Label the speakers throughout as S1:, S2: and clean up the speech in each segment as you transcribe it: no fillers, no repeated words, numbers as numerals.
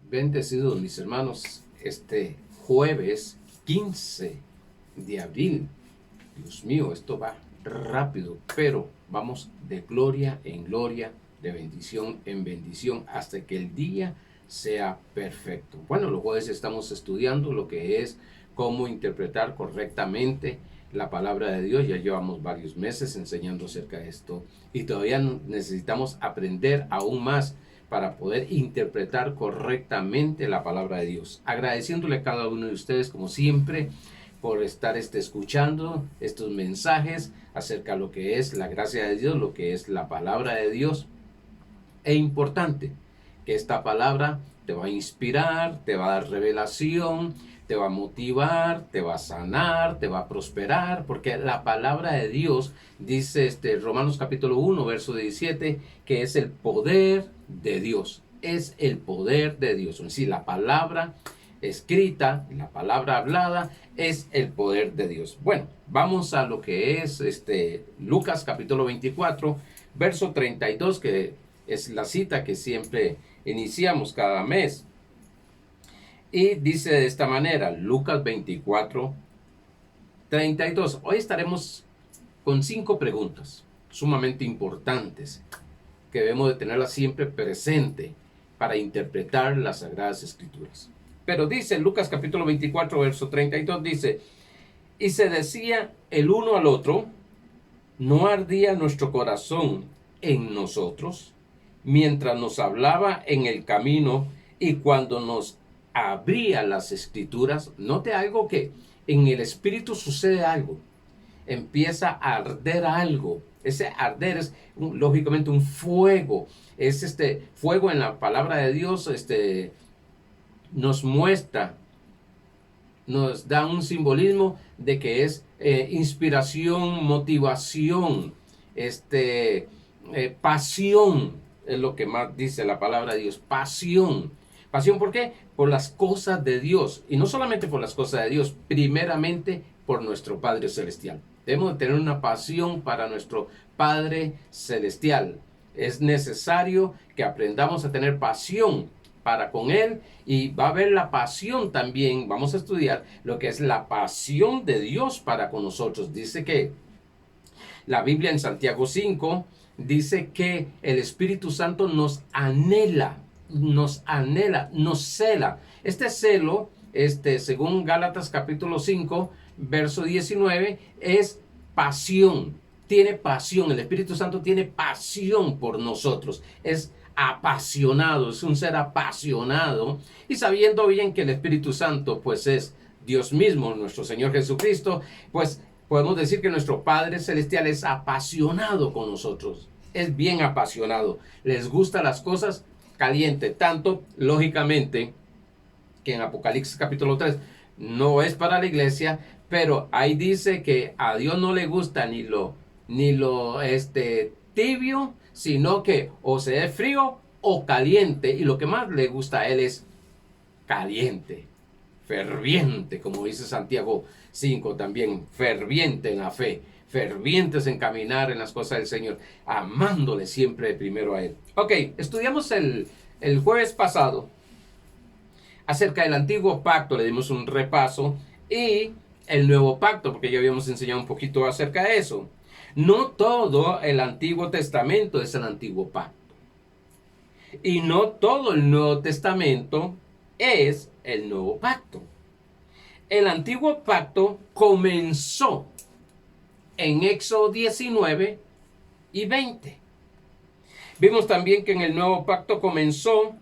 S1: Bendecidos mis hermanos, este jueves 15 de abril. Dios mío, esto va rápido, pero vamos de gloria en gloria, de bendición en bendición, hasta que el día sea perfecto. Bueno, los jueves estamos estudiando lo que es cómo interpretar correctamente la palabra de Dios. Ya llevamos varios meses enseñando acerca de esto y todavía necesitamos aprender aún más para poder interpretar correctamente la palabra de Dios. Agradeciéndole a cada uno de ustedes, como siempre, por estar escuchando estos mensajes acerca de lo que es la gracia de Dios, lo que es la palabra de Dios. Es importante que esta palabra te va a inspirar, te va a dar revelación, te va a motivar, te va a sanar, te va a prosperar, porque la palabra de Dios dice Romanos capítulo 1, verso 17, que es el poder de Dios. Es el poder de Dios. Es decir, la palabra escrita, la palabra hablada, es el poder de Dios. Bueno, vamos a lo que es Lucas capítulo 24, verso 32, que es la cita que siempre iniciamos cada mes. Y dice de esta manera, Lucas 24, 32. Hoy estaremos con 5 preguntas sumamente importantes que debemos de tenerlas siempre presente para interpretar las Sagradas Escrituras. Pero dice Lucas capítulo 24, verso 32, dice, y se decía el uno al otro, ¿no ardía nuestro corazón en nosotros mientras nos hablaba en el camino y cuando nos abría las Escrituras? Note algo, que en el Espíritu sucede algo, empieza a arder algo. Ese arder es lógicamente un fuego, es fuego en la palabra de Dios. Nos muestra, nos da un simbolismo de que es inspiración, motivación, pasión, es lo que más dice la palabra de Dios, pasión. Pasión, ¿por qué? Por las cosas de Dios, y no solamente por las cosas de Dios, primeramente por nuestro Padre Celestial. Debemos de tener una pasión para nuestro Padre Celestial. Es necesario que aprendamos a tener pasión para con Él, y va a haber la pasión también. Vamos a estudiar lo que es la pasión de Dios para con nosotros. Dice que la Biblia en Santiago 5 dice que el Espíritu Santo nos anhela, nos cela. Este celo, según Gálatas capítulo 5, verso 19, es pasión. Tiene pasión, el Espíritu Santo tiene pasión por nosotros. Es apasionado, es un ser apasionado, y sabiendo bien que el Espíritu Santo pues es Dios mismo, nuestro Señor Jesucristo, pues podemos decir que nuestro Padre Celestial es apasionado con nosotros, es bien apasionado, les gustan las cosas calientes, tanto lógicamente que en Apocalipsis capítulo 3 no es para la iglesia, pero ahí dice que a Dios no le gusta ni lo tibio, sino que o sea frío o caliente, y lo que más le gusta a Él es caliente, ferviente, como dice Santiago 5 también, ferviente en la fe, fervientes en caminar en las cosas del Señor, amándole siempre primero a Él. Ok, estudiamos el jueves pasado acerca del antiguo pacto, le dimos un repaso, y el nuevo pacto, porque ya habíamos enseñado un poquito acerca de eso. No todo el Antiguo Testamento es el antiguo pacto, y no todo el Nuevo Testamento es el nuevo pacto. El antiguo pacto comenzó en Éxodo 19 y 20. Vimos también que en el nuevo pacto comenzó,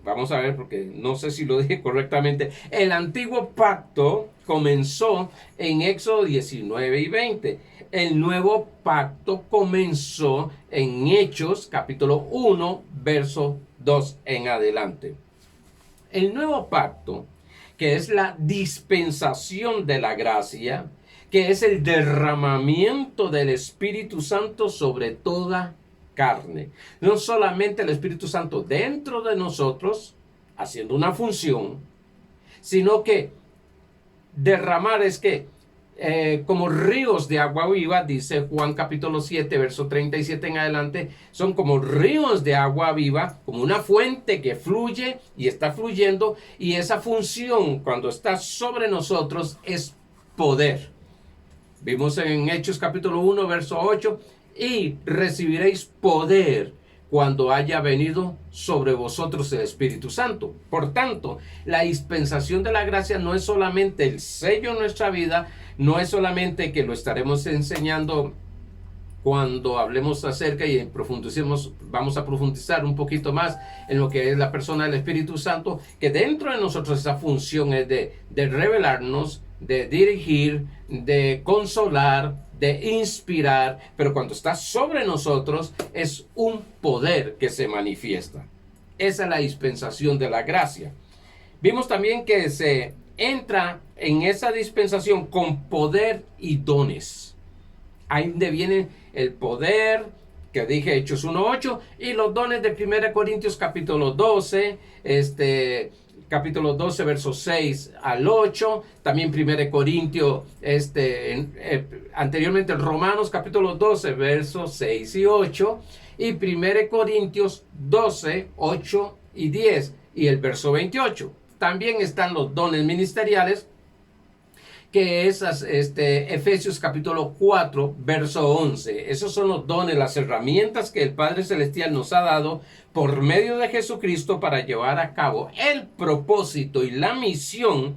S1: vamos a ver porque no sé si lo dije correctamente, el antiguo pacto comenzó en Éxodo 19 y 20. El nuevo pacto comenzó en Hechos capítulo 1, verso 2 en adelante. El nuevo pacto, que es la dispensación de la gracia, que es el derramamiento del Espíritu Santo sobre toda carne. No solamente el Espíritu Santo dentro de nosotros, haciendo una función, sino que derramar es que como ríos de agua viva, dice Juan capítulo 7, verso 37 en adelante, son como ríos de agua viva, como una fuente que fluye y está fluyendo, y esa función cuando está sobre nosotros es poder. Vimos en Hechos capítulo 1, verso 8, y recibiréis poder cuando haya venido sobre vosotros el Espíritu Santo. Por tanto, la dispensación de la gracia no es solamente el sello en nuestra vida, no es solamente que lo estaremos enseñando cuando hablemos acerca y profundicemos, vamos a profundizar un poquito más en lo que es la persona del Espíritu Santo, que dentro de nosotros esa función es de revelarnos, de dirigir, de consolar, de inspirar, pero cuando está sobre nosotros es un poder que se manifiesta. Esa es la dispensación de la gracia. Vimos también que se entra en esa dispensación con poder y dones. Ahí donde viene el poder, que dije Hechos 1.8, y los dones de 1 Corintios capítulo 12, capítulo 12, versos 6 al 8, también 1 Corintios, anteriormente Romanos capítulo 12, versos 6 y 8, y 1 Corintios 12, 8 y 10, y el verso 28. También están los dones ministeriales, que es Efesios capítulo 4, verso 11. Esos son los dones, las herramientas que el Padre Celestial nos ha dado por medio de Jesucristo para llevar a cabo el propósito y la misión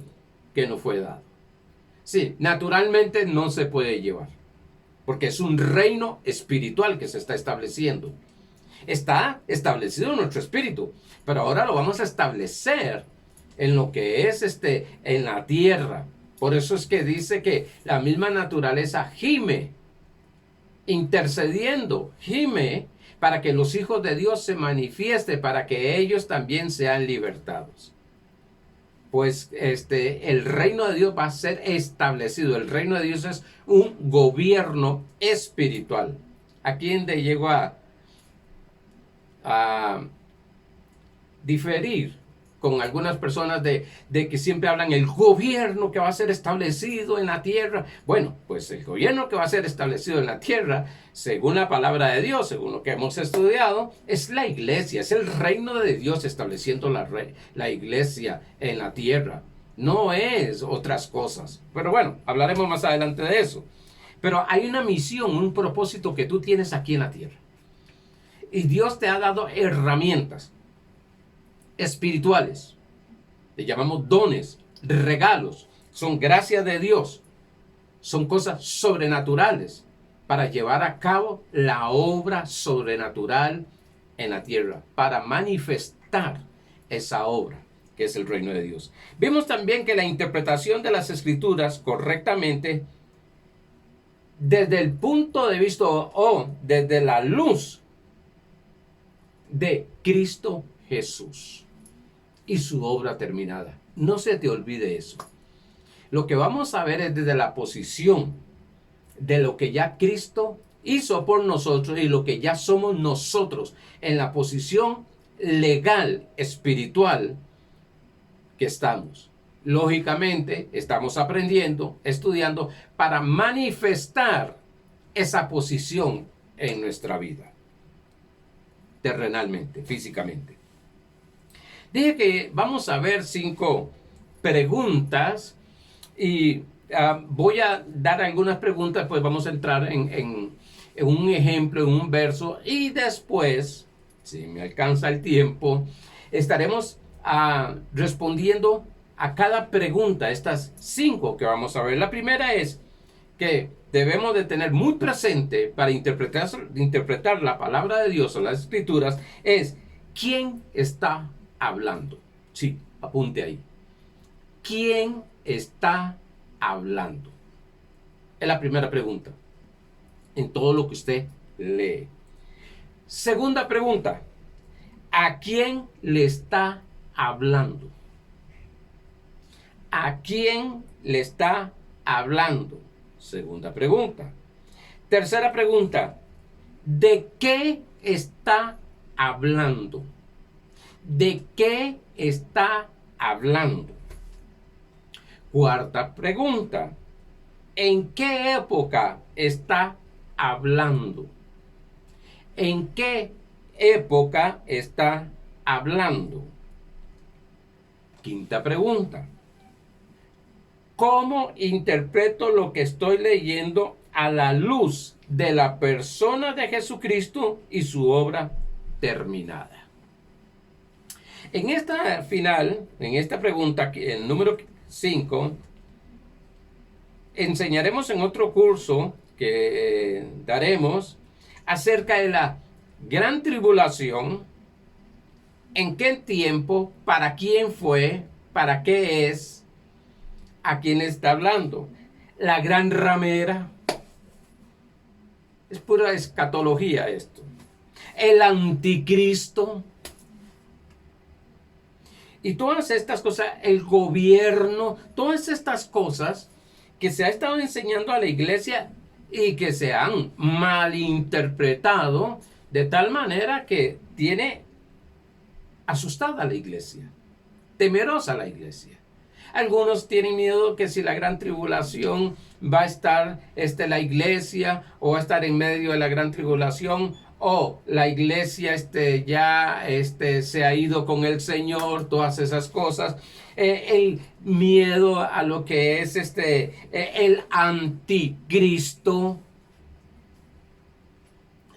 S1: que nos fue dado. Sí, naturalmente no se puede llevar, porque es un reino espiritual que se está estableciendo. Está establecido en nuestro espíritu, pero ahora lo vamos a establecer en lo que es en la tierra. Por eso es que dice que la misma naturaleza gime, intercediendo, gime para que los hijos de Dios se manifiesten, para que ellos también sean libertados. Pues el reino de Dios va a ser establecido. El reino de Dios es un gobierno espiritual. Aquí donde llego a diferir con algunas personas de que siempre hablan el gobierno que va a ser establecido en la tierra. Bueno, pues el gobierno que va a ser establecido en la tierra, según la palabra de Dios, según lo que hemos estudiado, es la iglesia, es el reino de Dios estableciendo la iglesia en la tierra. No es otras cosas. Pero bueno, hablaremos más adelante de eso. Pero hay una misión, un propósito que tú tienes aquí en la tierra. Y Dios te ha dado herramientas espirituales, le llamamos dones, regalos, son gracias de Dios, son cosas sobrenaturales para llevar a cabo la obra sobrenatural en la tierra, para manifestar esa obra que es el reino de Dios. Vimos también que la interpretación de las escrituras correctamente, desde el punto de vista o desde la luz de Cristo Jesús y su obra terminada. No se te olvide eso. Lo que vamos a ver es desde la posición de lo que ya Cristo hizo por nosotros y lo que ya somos nosotros en la posición legal, espiritual que estamos. Lógicamente, estamos aprendiendo, estudiando para manifestar esa posición en nuestra vida, terrenalmente, físicamente. Dije que vamos a ver 5 preguntas y voy a dar algunas preguntas, pues vamos a entrar en un ejemplo, en un verso, y después, si me alcanza el tiempo, estaremos respondiendo a cada pregunta, estas 5 que vamos a ver. La primera es que debemos de tener muy presente para interpretar la palabra de Dios o las escrituras, es ¿quién está hablando? Sí, apunte ahí. ¿Quién está hablando? Es la primera pregunta en todo lo que usted lee. Segunda pregunta, ¿a quién le está hablando? ¿A quién le está hablando? Segunda pregunta. Tercera pregunta, ¿de qué está hablando? ¿De qué está hablando? Cuarta pregunta, ¿En qué época está hablando? ¿En qué época está hablando? Quinta pregunta. ¿Cómo interpreto lo que estoy leyendo a la luz de la persona de Jesucristo y su obra terminada? En esta final, en esta pregunta, el número 5, enseñaremos en otro curso que daremos acerca de la gran tribulación, en qué tiempo, para quién fue, para qué es, a quién está hablando. La gran ramera, es pura escatología esto. El anticristo. Y todas estas cosas, el gobierno, todas estas cosas que se ha estado enseñando a la iglesia y que se han malinterpretado de tal manera que tiene asustada a la iglesia, temerosa a la iglesia. Algunos tienen miedo que si la gran tribulación va a estar la iglesia, o va a estar en medio de la gran tribulación, o la iglesia ya se ha ido con el Señor, todas esas cosas. El miedo a lo que es el anticristo.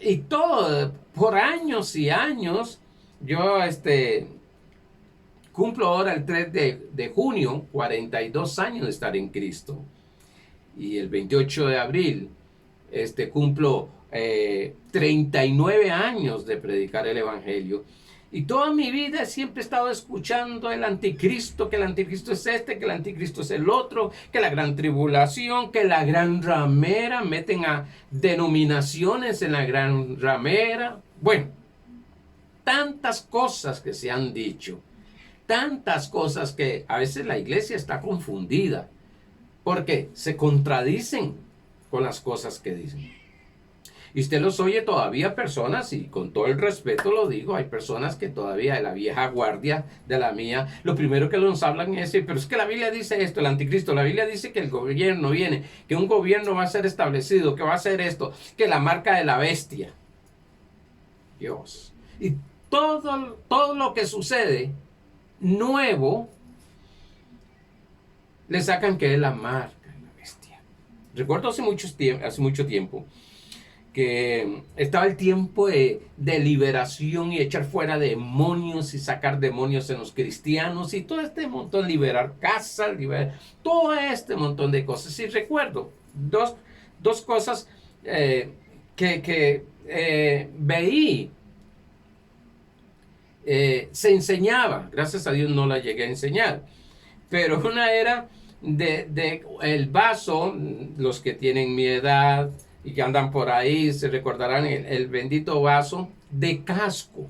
S1: Y todo, por años y años, yo cumplo ahora el 3 de junio, 42 años de estar en Cristo. Y el 28 de abril, cumplo 39 años de predicar el Evangelio. Y toda mi vida siempre he estado escuchando el anticristo, que el anticristo es que el anticristo es el otro, que la gran tribulación, que la gran ramera, meten a denominaciones en la gran ramera. Bueno, tantas cosas que se han dicho. Tantas cosas que a veces la iglesia está confundida porque se contradicen con las cosas que dicen. Y usted los oye todavía personas, y con todo el respeto lo digo, hay personas que todavía de la vieja guardia de la mía, lo primero que nos hablan es, pero es que la Biblia dice esto, el anticristo, la Biblia dice que el gobierno viene, que un gobierno va a ser establecido, que va a ser esto, que la marca de la bestia. Dios. Y todo lo que sucede nuevo, le sacan que es la marca de la bestia. Recuerdo hace mucho tiempo que estaba el tiempo de liberación y echar fuera demonios y sacar demonios en los cristianos y todo este montón, liberar casas, todo este montón de cosas. Y recuerdo dos cosas que veí. Se enseñaba, gracias a Dios no la llegué a enseñar, pero una era de el vaso. Los que tienen mi edad y que andan por ahí se recordarán el bendito vaso de casco.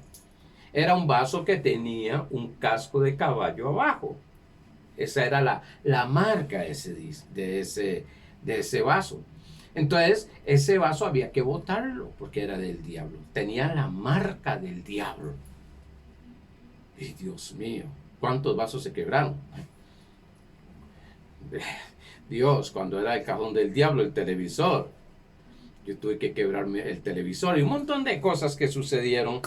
S1: Era un vaso que tenía un casco de caballo abajo. Esa era la marca de ese vaso. Entonces ese vaso había que botarlo porque era del diablo, tenía la marca del diablo. Y Dios mío, ¿cuántos vasos se quebraron? Dios, cuando era el cajón del diablo, el televisor, yo tuve que quebrarme el televisor y un montón de cosas que sucedieron.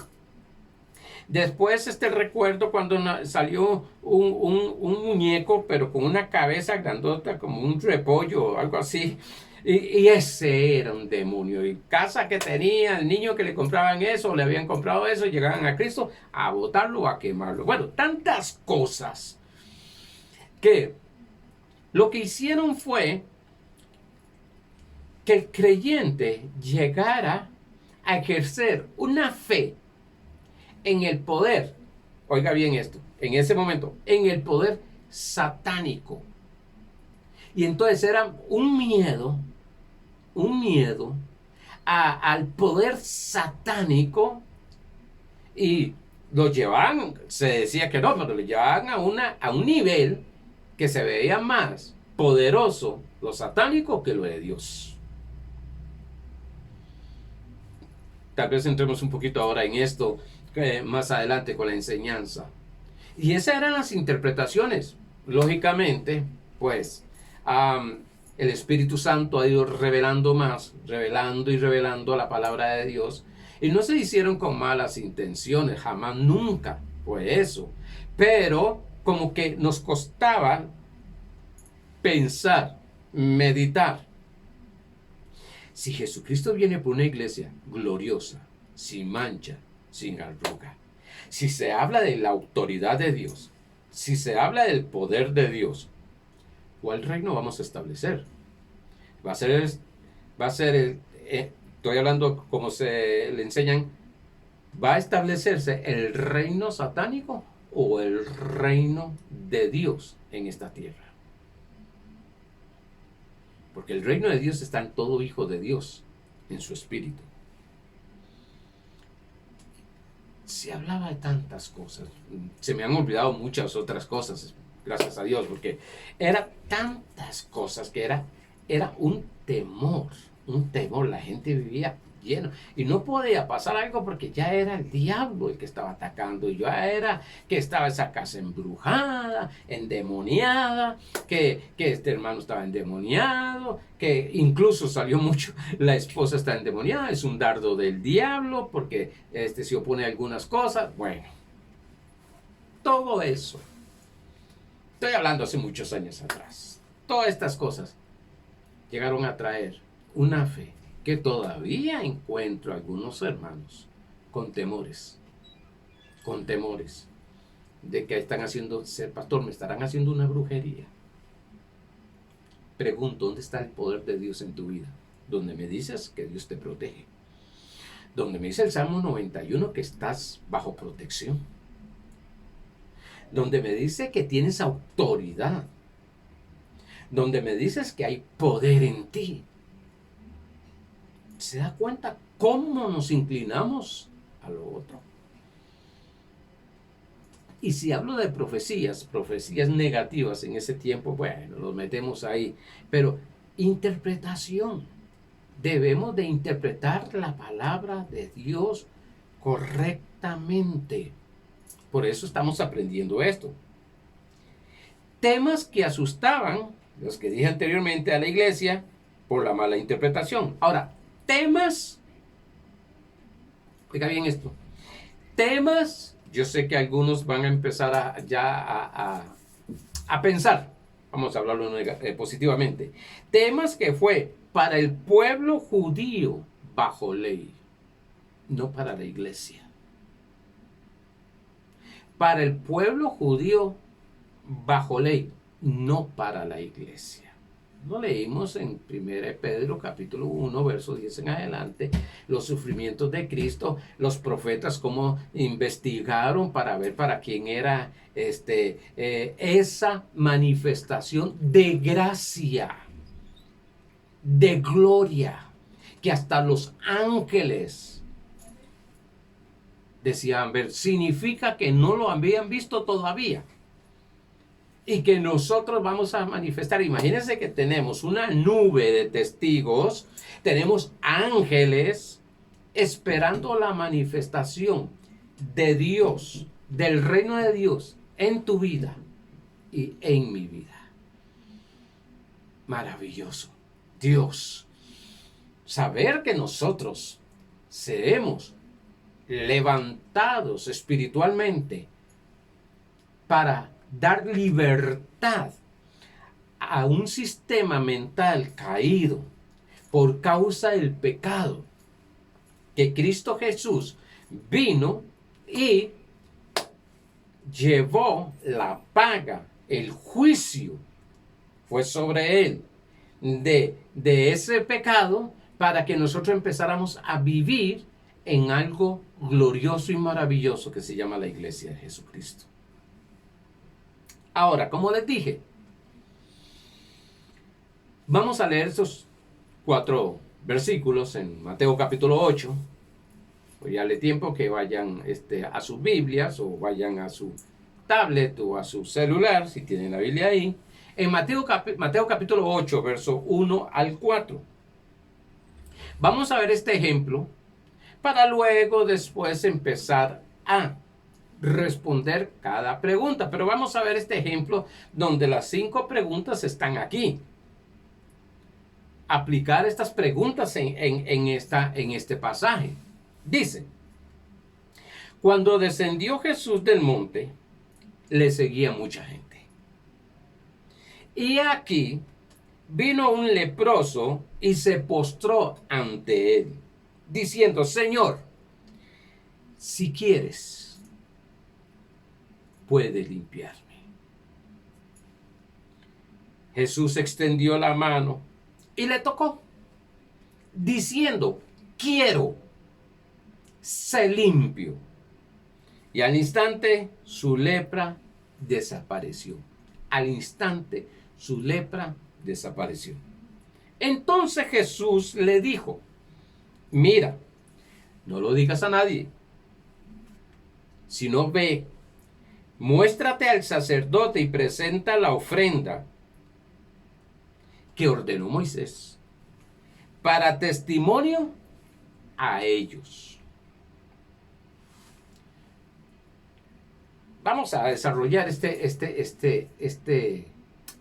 S1: Después recuerdo cuando salió un muñeco, pero con una cabeza grandota, como un repollo o algo así. Y ese era un demonio. Y casa que tenía, el niño que le compraban eso, le habían comprado eso, llegaban a Cristo a botarlo, a quemarlo. Bueno, tantas cosas que lo que hicieron fue que el creyente llegara a ejercer una fe en el poder, oiga bien esto, en ese momento, en el poder satánico. Y entonces era un miedo al poder satánico, y lo llevaban, se decía que no, pero lo llevaban a un nivel que se veía más poderoso lo satánico que lo de Dios. Tal vez entremos un poquito ahora en esto más adelante con la enseñanza. Y esas eran las interpretaciones. Lógicamente, pues, el Espíritu Santo ha ido revelando más, revelando y revelando la palabra de Dios. Y no se hicieron con malas intenciones, jamás, nunca fue eso. Pero como que nos costaba pensar, meditar. Si Jesucristo viene por una iglesia gloriosa, sin mancha, sin arruga, si se habla de la autoridad de Dios, si se habla del poder de Dios, ¿cuál reino vamos a establecer? Estoy hablando como se le enseñan, ¿va a establecerse el reino satánico o el reino de Dios en esta tierra? Porque el reino de Dios está en todo hijo de Dios, en su espíritu. Se hablaba de tantas cosas, se me han olvidado muchas otras cosas, gracias a Dios, porque eran tantas cosas que era un temor, la gente vivía lleno, y no podía pasar algo porque ya era el diablo el que estaba atacando, y ya era que estaba esa casa embrujada, endemoniada, que este hermano estaba endemoniado, que incluso salió mucho, la esposa está endemoniada, es un dardo del diablo, porque se opone a algunas cosas, bueno, todo eso, estoy hablando hace muchos años atrás, todas estas cosas llegaron a traer una fe que todavía encuentro algunos hermanos con temores de que están haciendo, ser pastor, me estarán haciendo una brujería. Pregunto, ¿dónde está el poder de Dios en tu vida? Donde me dices que Dios te protege, donde me dice el Salmo 91 que estás bajo protección, donde me dice que tienes autoridad, donde me dices que hay poder en ti. ¿Se da cuenta cómo nos inclinamos a lo otro? Y si hablo de profecías negativas en ese tiempo, bueno, los metemos ahí. Pero interpretación. Debemos de interpretar la palabra de Dios correctamente. Por eso estamos aprendiendo esto. Temas que asustaban, los que dije anteriormente, a la iglesia por la mala interpretación. Ahora, temas, oiga bien esto, temas, yo sé que algunos van a empezar a pensar, vamos a hablarlo positivamente, temas que fue para el pueblo judío bajo ley, no para la iglesia. Para el pueblo judío bajo ley, no para la iglesia. Lo leímos en 1 Pedro capítulo 1, verso 10 en adelante, los sufrimientos de Cristo, los profetas cómo investigaron para ver para quién era esa manifestación de gracia, de gloria, que hasta los ángeles decían ver, significa que no lo habían visto todavía. Y que nosotros vamos a manifestar. Imagínense que tenemos una nube de testigos, tenemos ángeles esperando la manifestación de Dios, del reino de Dios en tu vida y en mi vida. Maravilloso. Dios, saber que nosotros seremos levantados espiritualmente para dar libertad a un sistema mental caído por causa del pecado, que Cristo Jesús vino y llevó la paga, el juicio fue sobre él de ese pecado, para que nosotros empezáramos a vivir en algo glorioso y maravilloso que se llama la iglesia de Jesucristo. Ahora, como les dije, vamos a leer esos 4 versículos en Mateo capítulo 8. Voy a darle tiempo que vayan a sus Biblias o vayan a su tablet o a su celular, si tienen la Biblia ahí. En Mateo capítulo 8, verso 1 al 4. Vamos a ver este ejemplo para luego después empezar a responder cada pregunta. Pero vamos a ver este ejemplo donde las 5 preguntas están aquí. aplicar estas preguntas en este pasaje. Dice, cuando descendió Jesús del monte, le seguía mucha gente. Y aquí vino un leproso y se postró ante él, diciendo, Señor, si quieres, puedes limpiarme. Jesús extendió la mano y le tocó, diciendo, quiero, sé limpio. Y al instante su lepra desapareció. Al instante su lepra desapareció. Entonces Jesús le dijo, mira, no lo digas a nadie, sino ve, muéstrate al sacerdote y presenta la ofrenda que ordenó Moisés para testimonio a ellos. Vamos a desarrollar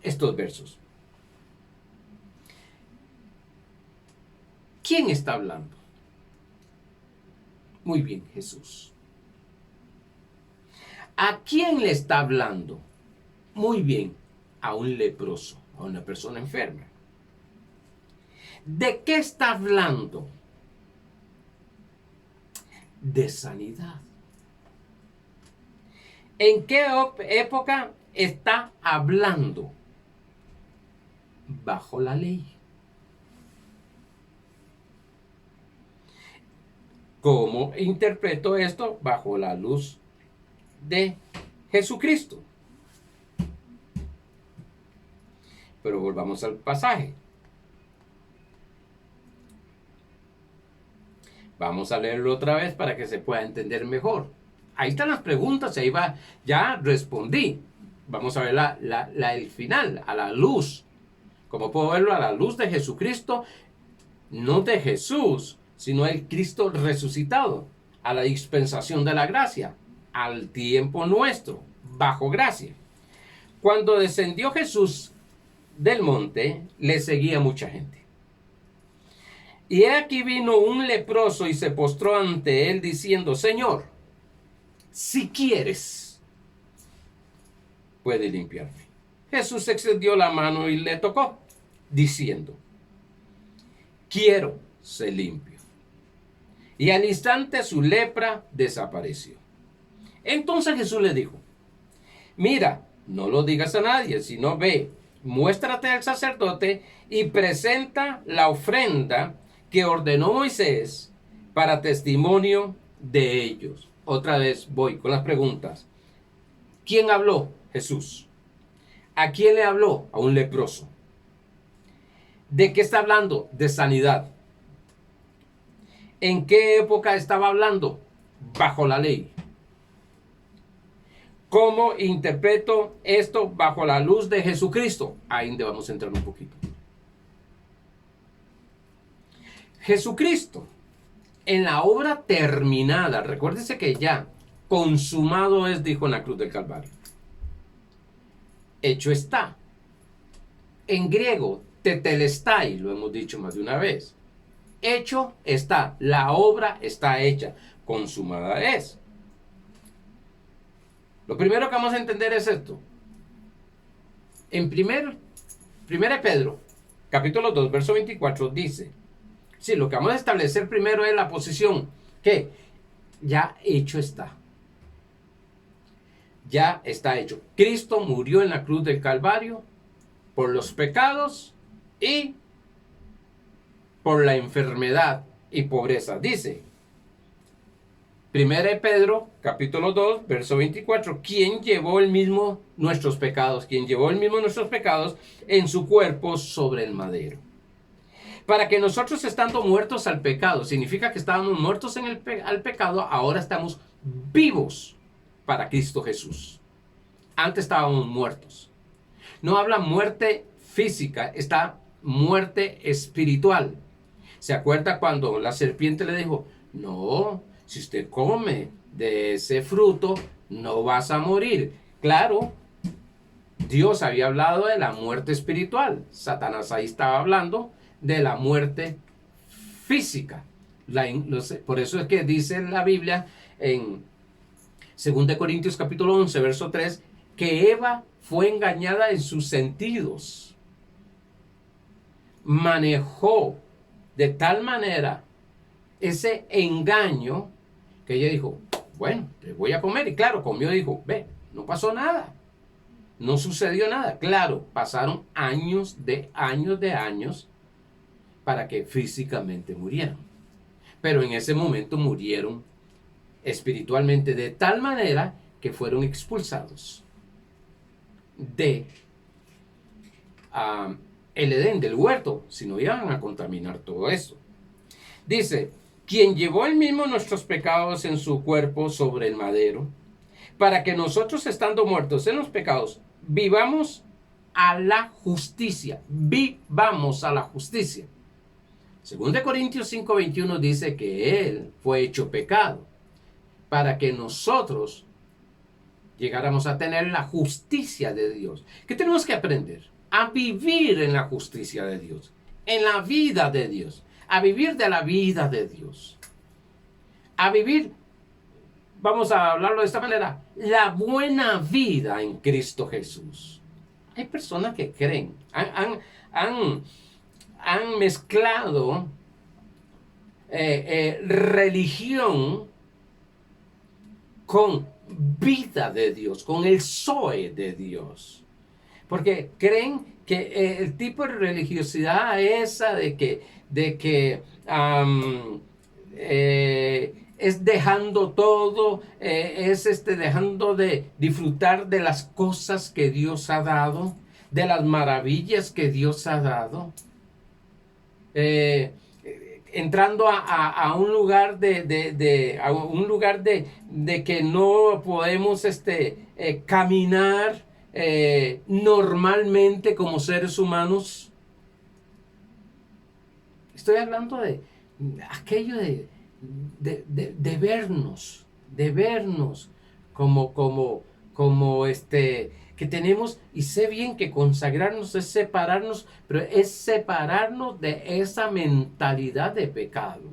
S1: estos versos. ¿Quién está hablando? Muy bien, Jesús. ¿A quién le está hablando? Muy bien, a un leproso, a una persona enferma. ¿De qué está hablando? De sanidad. ¿En qué época está hablando? Bajo la ley. ¿Cómo interpreto esto bajo la luz de Jesucristo? Pero volvamos al pasaje. Vamos a leerlo otra vez para que se pueda entender mejor. Ahí están las preguntas, ahí va, ya respondí. Vamos a ver el final, a la luz. ¿Cómo puedo verlo? A la luz de Jesucristo, no de Jesús, sino el Cristo resucitado, a la dispensación de la gracia, al tiempo nuestro, bajo gracia. Cuando descendió Jesús del monte, le seguía mucha gente. Y aquí vino un leproso y se postró ante él diciendo, Señor, si quieres, puede limpiarme. Jesús extendió la mano y le tocó, diciendo, quiero ser limpio. Y al instante su lepra desapareció. Entonces Jesús le dijo, mira, no lo digas a nadie, sino ve, muéstrate al sacerdote y presenta la ofrenda que ordenó Moisés para testimonio de ellos. Otra vez voy con las preguntas. ¿Quién habló? Jesús. ¿A quién le habló? A un leproso. ¿De qué está hablando? De sanidad. ¿En qué época estaba hablando? Bajo la ley. ¿Cómo interpreto esto bajo la luz de Jesucristo? Ahí donde vamos a entrar un poquito. Jesucristo, en la obra terminada, recuérdese que ya consumado es, dijo en la cruz del Calvario. Hecho está. En griego, tetelestai, lo hemos dicho más de una vez. Hecho está, la obra está hecha, consumada es. Lo primero que vamos a entender es esto. En 1 Pedro, capítulo 2, verso 24, dice, sí, lo que vamos a establecer primero es la posición, que ya hecho está. Ya está hecho. Cristo murió en la cruz del Calvario por los pecados y por la enfermedad y pobreza. Dice, 1 Pedro, capítulo 2, verso 24, ¿quién llevó el mismo nuestros pecados? ¿Quién llevó el mismo nuestros pecados en su cuerpo sobre el madero? Para que nosotros, estando muertos al pecado, significa que estábamos muertos al pecado, ahora estamos vivos para Cristo Jesús. Antes estábamos muertos. No habla muerte física, está muerte espiritual. ¿Se acuerda cuando la serpiente le dijo, no, si usted come de ese fruto, no vas a morir? Claro, Dios había hablado de la muerte espiritual. Satanás ahí estaba hablando de la muerte física. Por eso es que dice la Biblia en 2 Corintios capítulo 11, verso 3, que Eva fue engañada en sus sentidos. Manejó de tal manera ese engaño que ella dijo, bueno, te voy a comer. Y claro, comió y dijo, ve, no pasó nada. No sucedió nada. Claro, pasaron años para que físicamente murieran. Pero en ese momento murieron espiritualmente de tal manera que fueron expulsados de el Edén, del huerto, si no iban a contaminar todo eso. Dice, quien llevó él mismo nuestros pecados en su cuerpo sobre el madero, para que nosotros, estando muertos en los pecados, vivamos a la justicia. Vivamos a la justicia. 2 Corintios 5:21 dice que Él fue hecho pecado para que nosotros llegáramos a tener la justicia de Dios. ¿Qué tenemos que aprender? A vivir en la justicia de Dios, en la vida de Dios, a vivir de la vida de Dios, a vivir, vamos a hablarlo de esta manera, la buena vida en Cristo Jesús. Hay personas que creen, han mezclado religión con vida de Dios, con el Zoe de Dios. Porque creen que el tipo de religiosidad esa de que es dejando todo, es dejando de disfrutar de las cosas que Dios ha dado, de las maravillas que Dios ha dado. Entrando a un lugar de que no podemos caminar normalmente como seres humanos. Estoy hablando de aquello de vernos como que tenemos, y sé bien que consagrarnos es separarnos, pero es separarnos de esa mentalidad de pecado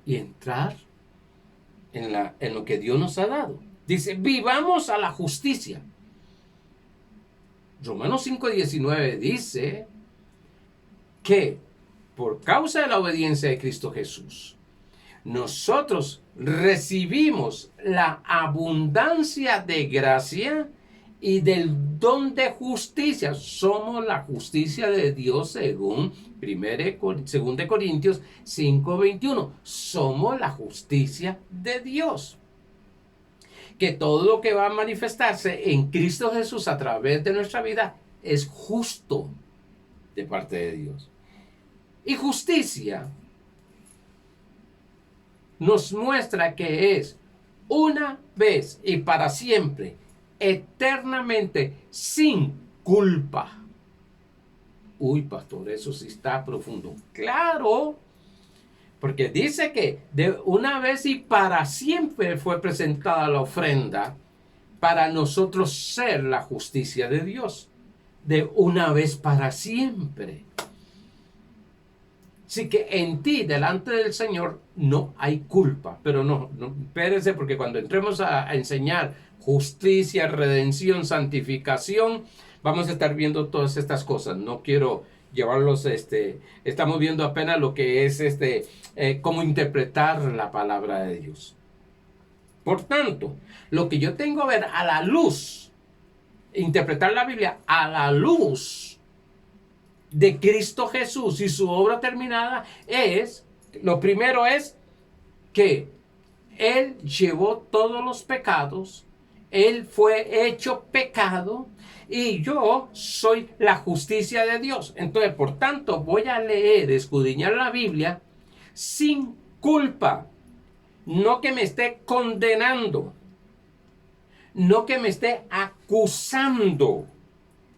S1: y entrar en lo que Dios nos ha dado. Dice, vivamos a la justicia. Romanos 5:19 dice que por causa de la obediencia de Cristo Jesús, nosotros recibimos la abundancia de gracia y del don de justicia. Somos la justicia de Dios según 2 Corintios 5:21. Somos la justicia de Dios. Que todo lo que va a manifestarse en Cristo Jesús a través de nuestra vida es justo de parte de Dios. Y justicia nos muestra que es una vez y para siempre, eternamente, sin culpa. Uy, pastor, eso sí está profundo. Claro, porque dice que de una vez y para siempre fue presentada la ofrenda para nosotros ser la justicia de Dios. De una vez para siempre. Así que en ti, delante del Señor, no hay culpa. Pero no espérese, porque cuando entremos a enseñar justicia, redención, santificación, vamos a estar viendo todas estas cosas. No quiero llevarlos, estamos viendo apenas lo que es cómo interpretar la palabra de Dios. Por tanto, lo que yo tengo que ver a la luz, interpretar la Biblia a la luz de Cristo Jesús y su obra terminada lo primero es que Él llevó todos los pecados, Él fue hecho pecado y yo soy la justicia de Dios. Entonces, por tanto, voy a leer, escudriñar la Biblia sin culpa, no que me esté condenando, no que me esté acusando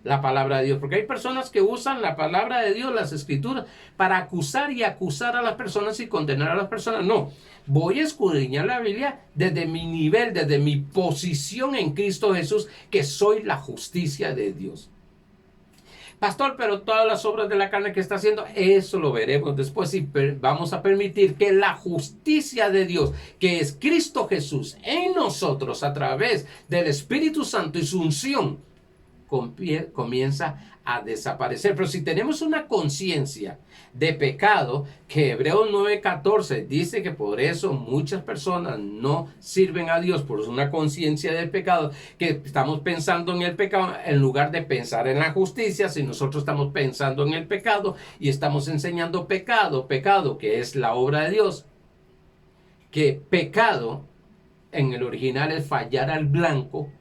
S1: la palabra de Dios, porque hay personas que usan la palabra de Dios, las escrituras, para acusar a las personas y condenar a las personas. No, voy a escudriñar la Biblia desde mi nivel, desde mi posición en Cristo Jesús, que soy la justicia de Dios. Pastor, pero todas las obras de la carne que está haciendo, eso lo veremos después y vamos a permitir que la justicia de Dios, que es Cristo Jesús en nosotros a través del Espíritu Santo y su unción, comienza a desaparecer. Pero si tenemos una conciencia de pecado, que Hebreos 9:14 dice que por eso muchas personas no sirven a Dios, por una conciencia de pecado, que estamos pensando en el pecado en lugar de pensar en la justicia. Si nosotros estamos pensando en el pecado y estamos enseñando pecado, que es la obra de Dios, que pecado en el original es fallar al blanco.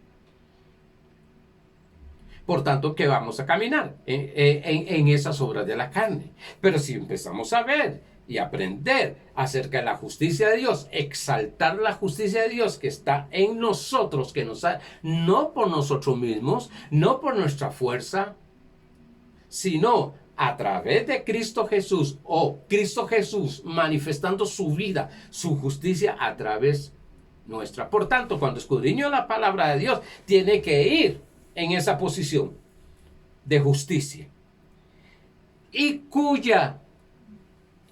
S1: Por tanto, que vamos a caminar en esas obras de la carne. Pero si empezamos a ver y aprender acerca de la justicia de Dios, exaltar la justicia de Dios que está en nosotros, que nos ha, no por nosotros mismos, no por nuestra fuerza, sino a través de Cristo Jesús, o Cristo Jesús manifestando su vida, su justicia a través nuestra. Por tanto, cuando escudriño la palabra de Dios, tiene que ir en esa posición de justicia, y cuya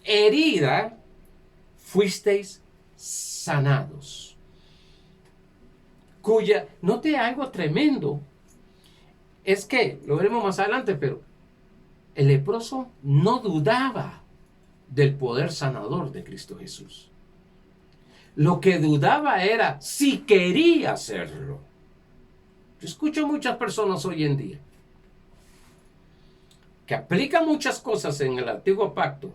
S1: herida fuisteis sanados. Note algo tremendo, es que, lo veremos más adelante, pero el leproso no dudaba del poder sanador de Cristo Jesús. Lo que dudaba era si quería hacerlo. Yo escucho muchas personas hoy en día que aplican muchas cosas en el antiguo pacto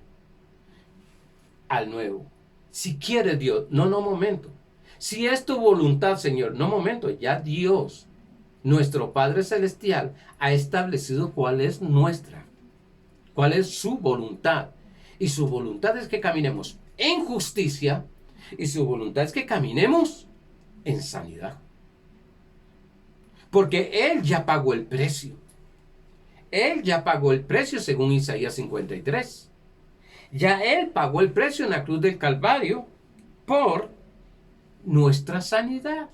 S1: al nuevo. Si quiere Dios, no, momento. Si es tu voluntad, Señor, no, momento. Ya Dios, nuestro Padre Celestial, ha establecido cuál es su voluntad. Y su voluntad es que caminemos en justicia, y su voluntad es que caminemos en sanidad. Porque Él ya pagó el precio. Él ya pagó el precio según Isaías 53. Ya Él pagó el precio en la cruz del Calvario por nuestra sanidad.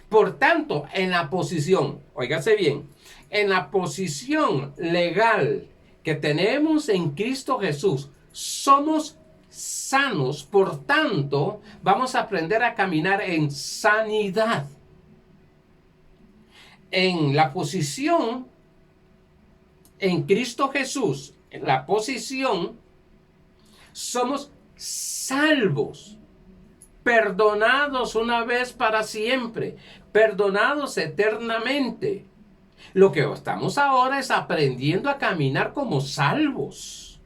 S1: Por tanto, en la posición, óigase bien, en la posición legal que tenemos en Cristo Jesús, somos sanos. Por tanto, vamos a aprender a caminar en sanidad. En la posición en Cristo Jesús, en la posición, somos salvos, perdonados una vez para siempre, perdonados eternamente. Lo que estamos ahora es aprendiendo a caminar como salvos.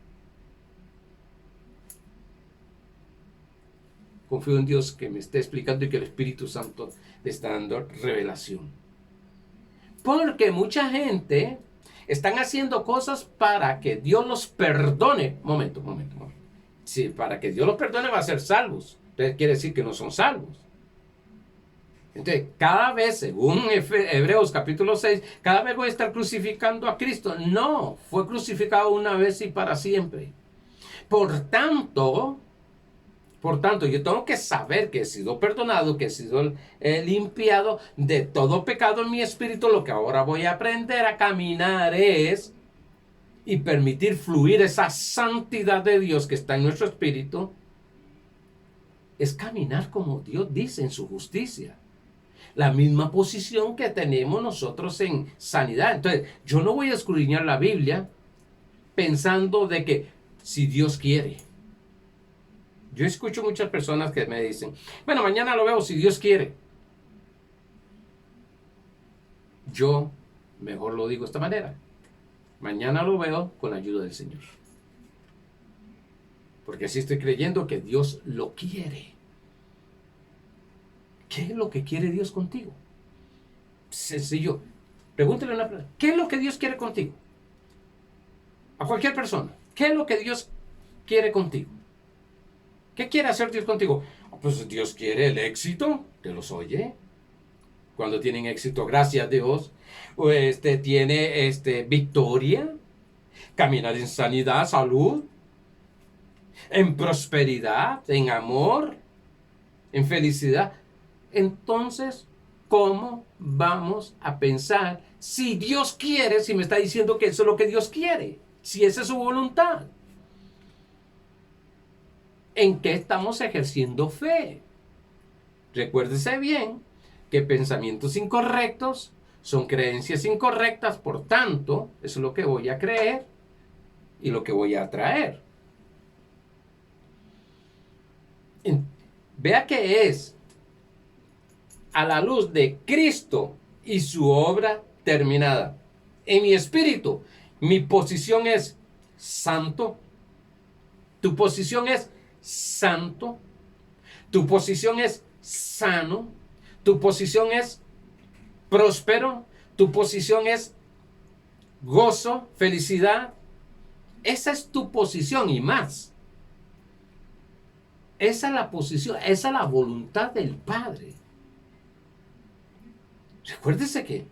S1: Confío en Dios que me esté explicando y que el Espíritu Santo le está dando revelación. Porque mucha gente están haciendo cosas para que Dios los perdone. Momento. Sí, para que Dios los perdone va a ser salvos. Entonces quiere decir que no son salvos. Entonces, cada vez, según Hebreos capítulo 6, cada vez voy a estar crucificando a Cristo. No, fue crucificado una vez y para siempre. Por tanto, yo tengo que saber que he sido perdonado, que he sido limpiado de todo pecado en mi espíritu. Lo que ahora voy a aprender a caminar es y permitir fluir esa santidad de Dios que está en nuestro espíritu. Es caminar como Dios dice en su justicia. La misma posición que tenemos nosotros en sanidad. Entonces, yo no voy a escudriñar la Biblia pensando de que si Dios quiere. Yo escucho muchas personas que me dicen, bueno, mañana lo veo si Dios quiere. Yo mejor lo digo de esta manera. Mañana lo veo con la ayuda del Señor. Porque así estoy creyendo que Dios lo quiere. ¿Qué es lo que quiere Dios contigo? Sencillo. Pregúntale a una persona, ¿qué es lo que Dios quiere contigo? A cualquier persona. ¿Qué es lo que Dios quiere contigo? ¿Qué quiere hacer Dios contigo? Pues Dios quiere el éxito, que los oye. Cuando tienen éxito, gracias a Dios. Tiene victoria, caminar en sanidad, salud, en prosperidad, en amor, en felicidad. Entonces, ¿cómo vamos a pensar si Dios quiere, si me está diciendo que eso es lo que Dios quiere? Si esa es su voluntad. ¿En qué estamos ejerciendo fe? Recuérdese bien que pensamientos incorrectos son creencias incorrectas, por tanto, eso es lo que voy a creer y lo que voy a atraer. Vea que es a la luz de Cristo y su obra terminada. En mi espíritu, mi posición es santo. Tu posición es santo. Tu posición es sano. Tu posición es próspero. Tu posición es gozo, felicidad. Esa es tu posición y más. Esa es la posición, esa es la voluntad del Padre. Recuérdese que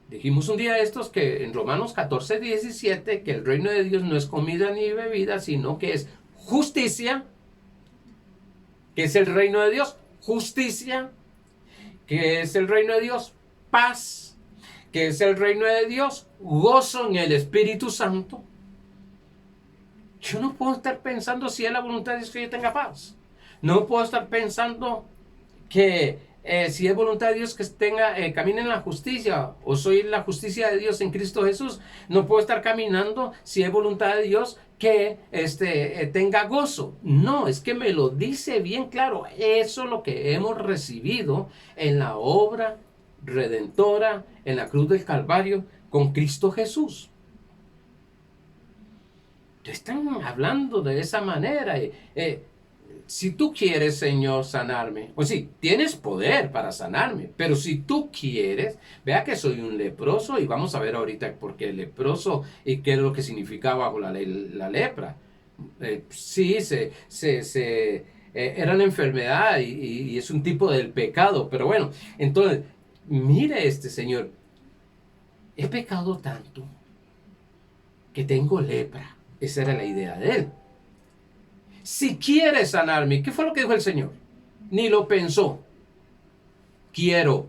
S1: dijimos un día estos que en Romanos 14:17 que el reino de Dios no es comida ni bebida, sino que es justicia. ¿Qué es el reino de Dios? Justicia. ¿Qué es el reino de Dios? Paz. ¿Qué es el reino de Dios? Gozo en el Espíritu Santo. Yo no puedo estar pensando si es la voluntad de Dios que yo tenga paz. No puedo estar pensando que si es voluntad de Dios que camine en la justicia o soy la justicia de Dios en Cristo Jesús. No puedo estar caminando si es voluntad de Dios que tenga gozo. No, es que me lo dice bien claro. Eso es lo que hemos recibido en la obra redentora en la cruz del Calvario con Cristo Jesús. Te están hablando de esa manera. Si tú quieres, Señor, sanarme, pues sí, tienes poder para sanarme, pero si tú quieres, vea que soy un leproso y vamos a ver ahorita por qué leproso y qué es lo que significaba bajo la lepra. Sí, era una enfermedad y es un tipo del pecado, pero bueno, entonces, mire Señor, he pecado tanto que tengo lepra. Esa era la idea de él. Si quieres sanarme, ¿qué fue lo que dijo el Señor? Ni lo pensó. Quiero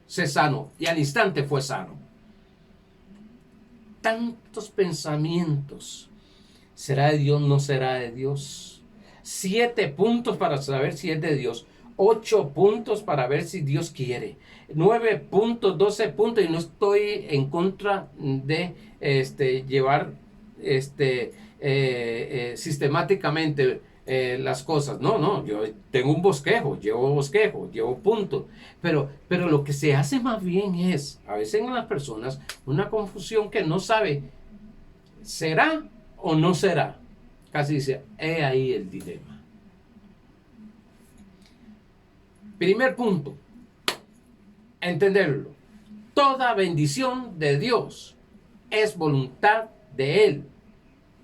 S1: ser sano. Y al instante fue sano. Tantos pensamientos. ¿Será de Dios? ¿No será de Dios? 7 puntos para saber si es de Dios. 8 puntos para ver si Dios quiere. 9 puntos, 12 puntos. Y no estoy en contra de llevar sistemáticamente las cosas. No, yo tengo un bosquejo, llevo puntos. Pero lo que se hace más bien es, a veces en las personas, una confusión que no sabe, ¿será o no será? Casi dice, he ahí el dilema. Primer punto, entenderlo. Toda bendición de Dios es voluntad de Él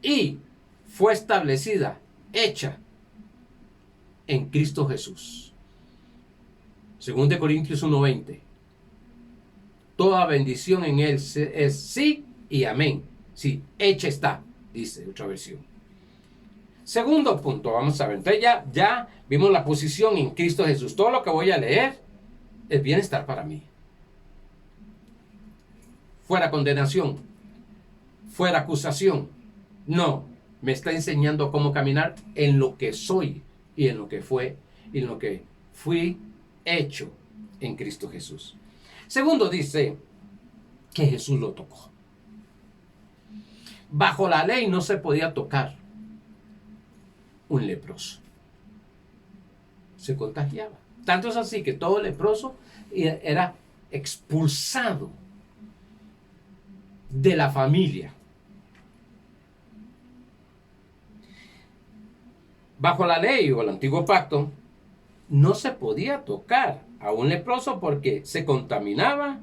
S1: y fue establecida, hecha en Cristo Jesús. 2 Corintios 1:20. Toda bendición en Él es sí y amén. Sí, hecha está, dice otra versión. Segundo punto, vamos a ver. Entonces ya vimos la posición en Cristo Jesús. Todo lo que voy a leer es bienestar para mí. Fuera condenación, fuera acusación. No, me está enseñando cómo caminar en lo que soy y en lo que fue y en lo que fui hecho en Cristo Jesús. Segundo, dice que Jesús lo tocó. Bajo la ley no se podía tocar un leproso. Se contagiaba. Tanto es así que todo leproso era expulsado de la familia. Bajo la ley o el antiguo pacto, no se podía tocar a un leproso porque se contaminaba,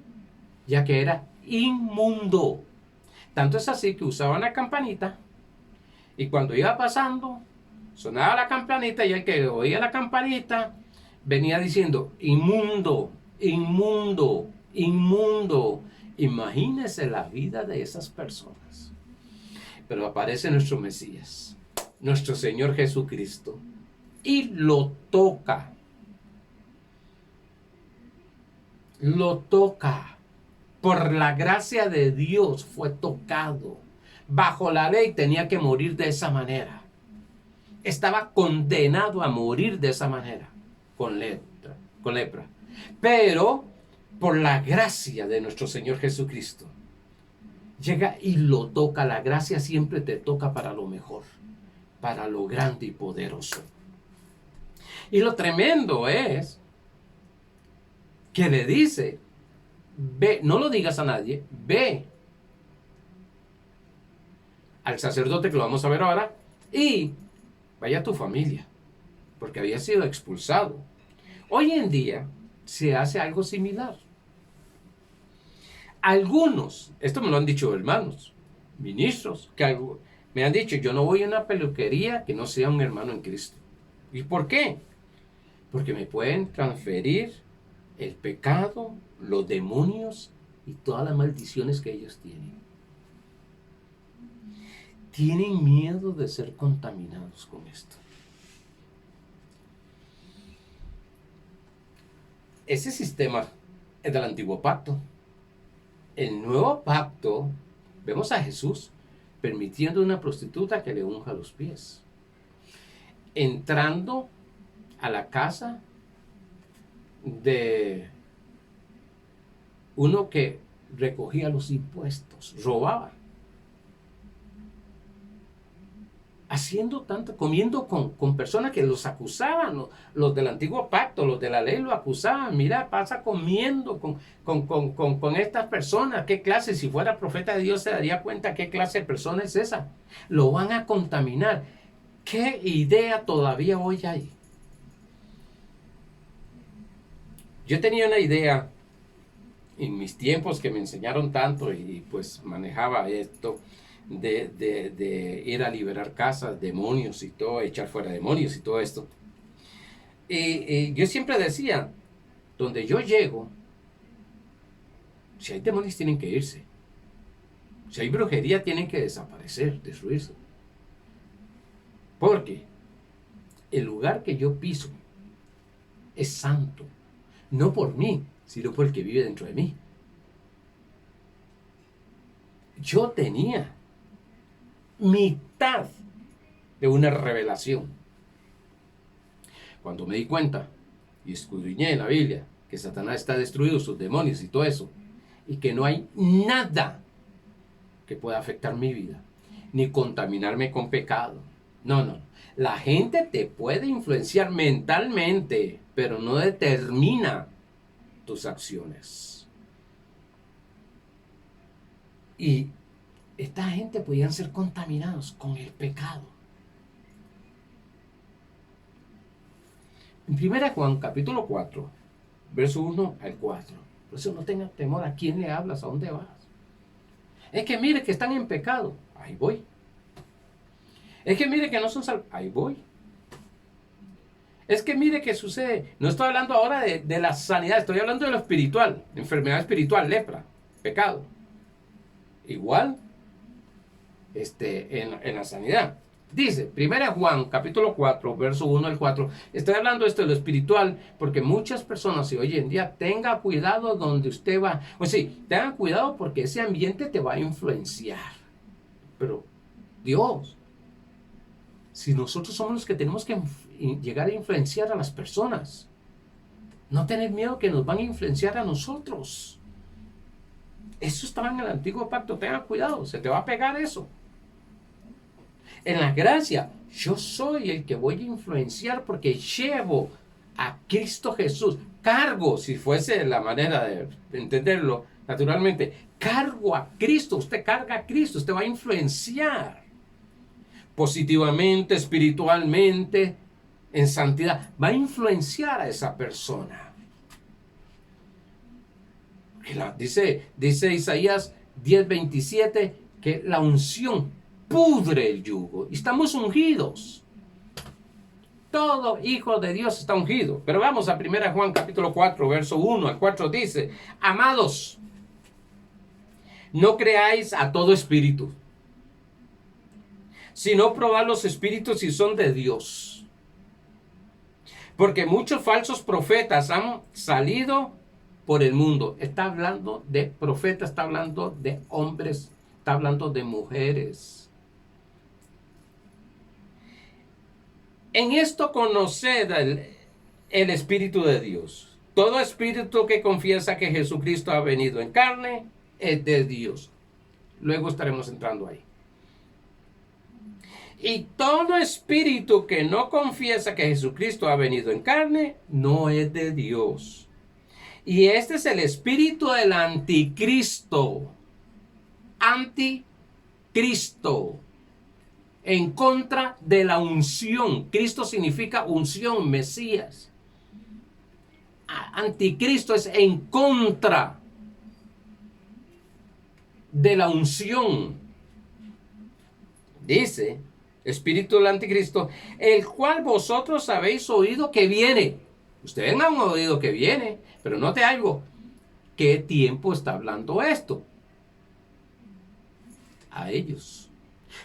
S1: ya que era inmundo. Tanto es así que usaban la campanita y cuando iba pasando, sonaba la campanita y el que oía la campanita venía diciendo, inmundo, inmundo, inmundo. Imagínese la vida de esas personas. Pero aparece nuestro Mesías, nuestro Señor Jesucristo, y lo toca. lo toca. Por la gracia de Dios fue tocado. Bajo la ley tenía que morir de esa manera. Estaba condenado a morir de esa manera, con lepra. Pero por la gracia de nuestro Señor Jesucristo, llega y lo toca. La gracia siempre te toca para lo mejor, para lo grande y poderoso. Y lo tremendo es que le dice, ve, no lo digas a nadie, ve al sacerdote, que lo vamos a ver ahora, y vaya a tu familia, porque había sido expulsado. Hoy en día se hace algo similar. Algunos, esto me lo han dicho hermanos, ministros, que me han dicho, yo no voy a una peluquería que no sea un hermano en Cristo. ¿Y por qué? Porque me pueden transferir el pecado, los demonios y todas las maldiciones que ellos tienen. Tienen miedo de ser contaminados con esto. Ese sistema es del antiguo pacto. El nuevo pacto, vemos a Jesús permitiendo a una prostituta que le unja los pies, entrando a la casa de uno que recogía los impuestos, robaba, haciendo tanto, comiendo con personas que los acusaban, los del antiguo pacto, los de la ley lo acusaban. Mira, pasa comiendo con estas personas. ¿Qué clase? Si fuera profeta de Dios se daría cuenta qué clase de persona es esa. Lo van a contaminar. ¿Qué idea todavía hoy hay? Yo tenía una idea en mis tiempos que me enseñaron tanto y pues manejaba esto de ir a liberar casas, demonios y todo, echar fuera demonios y todo esto. Y yo siempre decía, donde yo llego, si hay demonios tienen que irse. Si hay brujería tienen que desaparecer, destruirse. Porque el lugar que yo piso es santo. No por mí, sino por el que vive dentro de mí. Yo tenía mitad de una revelación. Cuando me di cuenta y escudriñé en la Biblia que Satanás está destruido, sus demonios y todo eso, y que no hay nada que pueda afectar mi vida, ni contaminarme con pecado. No. La gente te puede influenciar mentalmente, pero no determina tus acciones. Y esta gente podían ser contaminados con el pecado. En 1 Juan capítulo 4, verso 1 al 4. Por eso no tengas temor a quién le hablas, a dónde vas. Es que mire que están en pecado. Ahí voy. Es que mire que no son salvos. Ahí voy. Es que mire que sucede. No estoy hablando ahora de la sanidad, estoy hablando de lo espiritual. Enfermedad espiritual, lepra, pecado. Igual en la sanidad. Dice, 1 Juan, capítulo 4, verso 1 al 4. Estoy hablando esto de lo espiritual porque muchas personas, y hoy en día, tenga cuidado donde usted va. O sí, tenga cuidado porque ese ambiente te va a influenciar. Pero Dios, si nosotros somos los que tenemos que llegar a influenciar a las personas, no tener miedo que nos van a influenciar a nosotros. Eso estaba en el antiguo pacto, tenga cuidado, se te va a pegar eso. En la gracia, yo soy el que voy a influenciar porque llevo a Cristo Jesús. Cargo, si fuese la manera de entenderlo naturalmente, cargo a Cristo. Usted carga a Cristo, usted va a influenciar positivamente, espiritualmente, en santidad. Va a influenciar a esa persona. Dice Isaías 10:27 que la unción pudre el yugo. Y estamos ungidos. Todo hijo de Dios está ungido. Pero vamos a 1 Juan capítulo 4, verso 1 al 4 dice, amados, no creáis a todo espíritu, sino probad los espíritus si son de Dios. Porque muchos falsos profetas han salido por el mundo. Está hablando de profetas, está hablando de hombres, está hablando de mujeres. En esto conoced el Espíritu de Dios. Todo espíritu que confiesa que Jesucristo ha venido en carne es de Dios. Luego estaremos entrando ahí. Y todo espíritu que no confiesa que Jesucristo ha venido en carne, no es de Dios. Y este es el espíritu del anticristo. Anticristo. En contra de la unción. Cristo significa unción, Mesías. Anticristo es en contra de la unción. Dice, espíritu del anticristo, el cual vosotros habéis oído que viene. Ustedes no han oído que viene, pero note algo. ¿Qué tiempo está hablando esto? A ellos.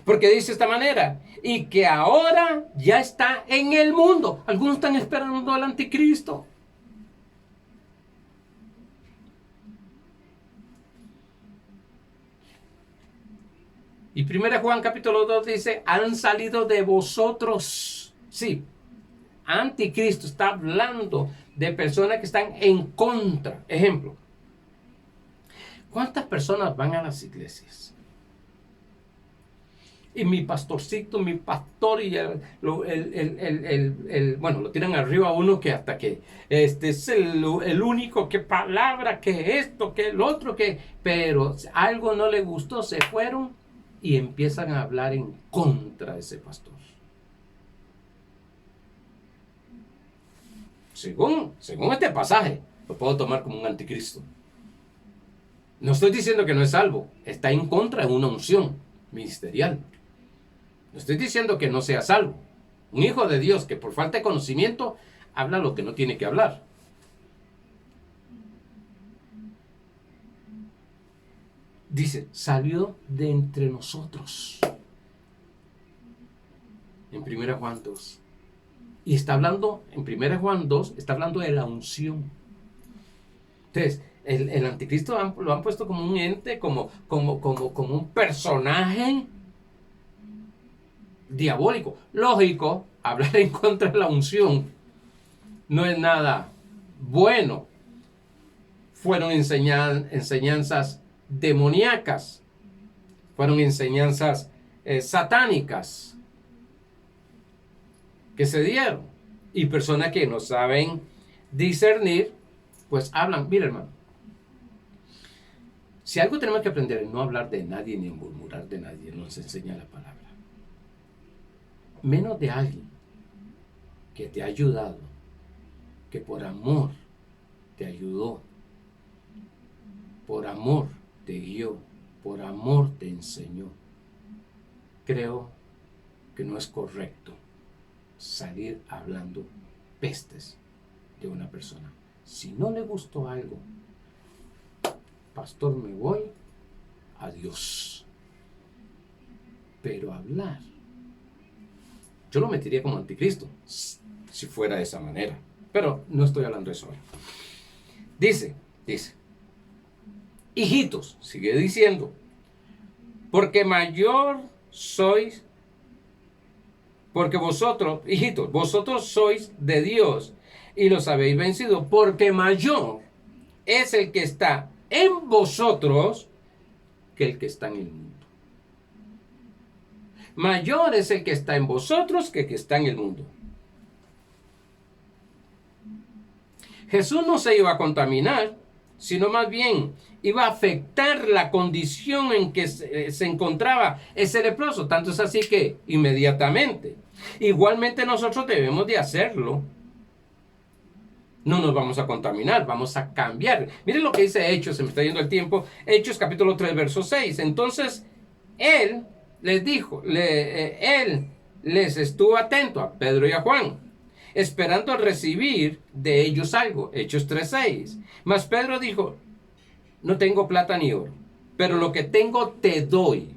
S1: Porque dice de esta manera, y que ahora ya está en el mundo. Algunos están esperando al anticristo. Y 1 Juan capítulo 2 dice, han salido de vosotros. Sí, anticristo está hablando de personas que están en contra. Ejemplo, ¿cuántas personas van a las iglesias? Y mi pastorcito, mi pastor, y bueno, lo tiran arriba a uno que hasta que este es el único, que palabra, que esto, que el otro, que... Pero algo no le gustó, se fueron y empiezan a hablar en contra de ese pastor. Según este pasaje, lo puedo tomar como un anticristo. No estoy diciendo que no es salvo, está en contra de una unción ministerial. No estoy diciendo que no sea salvo. Un hijo de Dios que por falta de conocimiento habla lo que no tiene que hablar. Dice, salió de entre nosotros. En 1 Juan 2. Y está hablando, en 1 Juan 2, está hablando de la unción. Entonces, el anticristo lo han puesto como un ente, como un personaje diabólico. Lógico, hablar en contra de la unción no es nada bueno. Fueron enseñanzas demoníacas, fueron enseñanzas satánicas que se dieron, y personas que no saben discernir, pues hablan. Mira, hermano, si algo tenemos que aprender es no hablar de nadie ni murmurar de nadie, nos enseña la palabra. Menos de alguien que te ha ayudado, que por amor te ayudó, por amor te guió, por amor te enseñó. Creo que no es correcto salir hablando pestes de una persona. Si no le gustó algo, pastor, me voy, adiós. Pero hablar, yo lo metería como anticristo, si fuera de esa manera. Pero no estoy hablando de eso hoy. Dice, hijitos, sigue diciendo, porque mayor sois, porque vosotros, hijitos, vosotros sois de Dios y los habéis vencido, porque mayor es el que está en vosotros que el que está en el mundo. Mayor es el que está en vosotros que el que está en el mundo. Jesús no se iba a contaminar, sino más bien iba a afectar la condición en que se encontraba ese leproso. Tanto es así que inmediatamente. Igualmente nosotros debemos de hacerlo. No nos vamos a contaminar, vamos a cambiar. Miren lo que dice Hechos, se me está yendo el tiempo. Hechos capítulo 3, verso 6. Entonces, él les dijo, él les estuvo atento a Pedro y a Juan, esperando recibir de ellos algo. Hechos 3:6. Mas Pedro dijo, no tengo plata ni oro, pero lo que tengo te doy.